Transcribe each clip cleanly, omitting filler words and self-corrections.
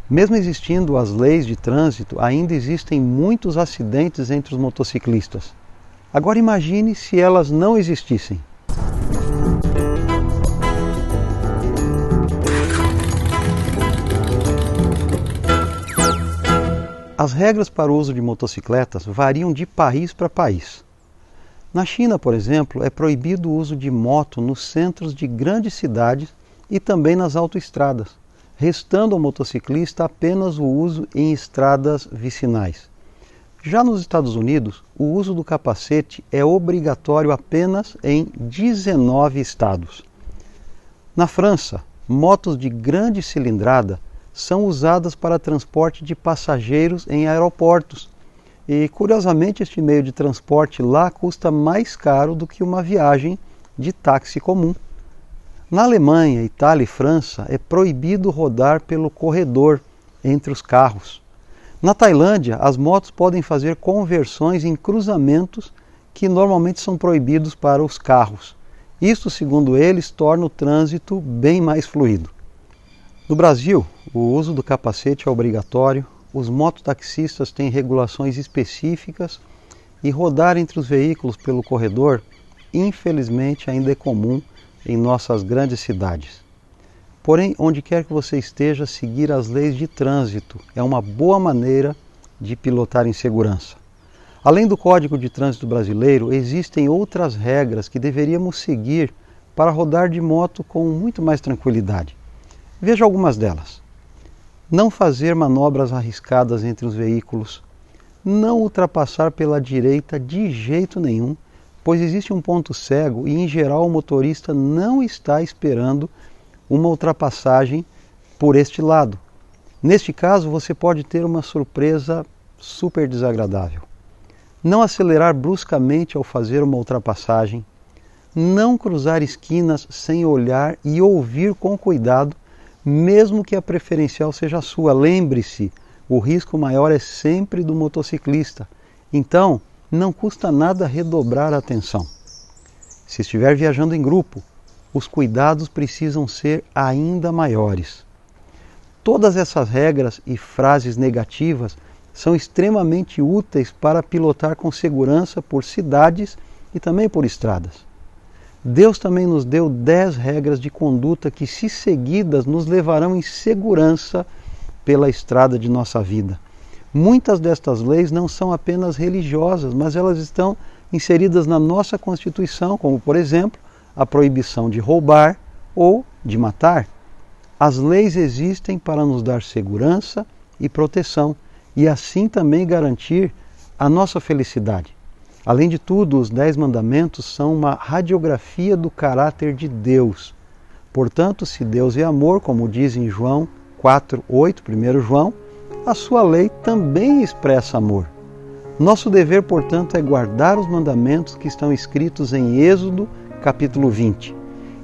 Mesmo existindo as leis de trânsito, ainda existem muitos acidentes entre os motociclistas. Agora imagine se elas não existissem. As regras para o uso de motocicletas variam de país para país. Na China, por exemplo, é proibido o uso de moto nos centros de grandes cidades e também nas autoestradas, restando ao motociclista apenas o uso em estradas vicinais. Já nos Estados Unidos, o uso do capacete é obrigatório apenas em 19 estados. Na França, motos de grande cilindrada são usadas para transporte de passageiros em aeroportos. E, curiosamente, este meio de transporte lá custa mais caro do que uma viagem de táxi comum. Na Alemanha, Itália e França, é proibido rodar pelo corredor entre os carros. Na Tailândia, as motos podem fazer conversões em cruzamentos que normalmente são proibidos para os carros. Isto, segundo eles, torna o trânsito bem mais fluido. No Brasil, o uso do capacete é obrigatório, os mototaxistas têm regulações específicas e rodar entre os veículos pelo corredor, infelizmente, ainda é comum em nossas grandes cidades. Porém, onde quer que você esteja, seguir as leis de trânsito é uma boa maneira de pilotar em segurança. Além do Código de Trânsito Brasileiro, existem outras regras que deveríamos seguir para rodar de moto com muito mais tranquilidade. Veja algumas delas. Não fazer manobras arriscadas entre os veículos. Não ultrapassar pela direita de jeito nenhum, pois existe um ponto cego e, em geral, o motorista não está esperando uma ultrapassagem por este lado. Neste caso, você pode ter uma surpresa super desagradável. Não acelerar bruscamente ao fazer uma ultrapassagem. Não cruzar esquinas sem olhar e ouvir com cuidado, mesmo que a preferencial seja a sua. Lembre-se, o risco maior é sempre do motociclista. Então, não custa nada redobrar a atenção. Se estiver viajando em grupo, os cuidados precisam ser ainda maiores. Todas essas regras e frases negativas são extremamente úteis para pilotar com segurança por cidades e também por estradas. Deus também nos deu 10 regras de conduta que, se seguidas, nos levarão em segurança pela estrada de nossa vida. Muitas destas leis não são apenas religiosas, mas elas estão inseridas na nossa Constituição, como, por exemplo, a proibição de roubar ou de matar. As leis existem para nos dar segurança e proteção, e assim também garantir a nossa felicidade. Além de tudo, os 10 mandamentos são uma radiografia do caráter de Deus. Portanto, se Deus é amor, como diz em João 4:8, 1 João, a sua lei também expressa amor. Nosso dever, portanto, é guardar os mandamentos que estão escritos em Êxodo, capítulo 20.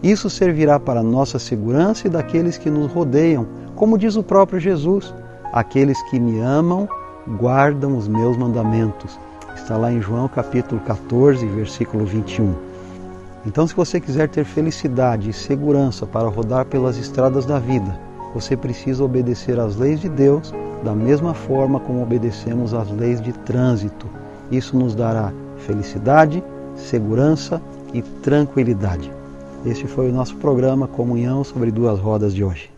Isso servirá para a nossa segurança e daqueles que nos rodeiam, como diz o próprio Jesus: aqueles que me amam guardam os meus mandamentos. Está lá em João capítulo 14, versículo 21. Então, se você quiser ter felicidade e segurança para rodar pelas estradas da vida, você precisa obedecer às leis de Deus da mesma forma como obedecemos às leis de trânsito. Isso nos dará felicidade, segurança e tranquilidade. Este foi o nosso programa Comunhão sobre Duas Rodas de hoje.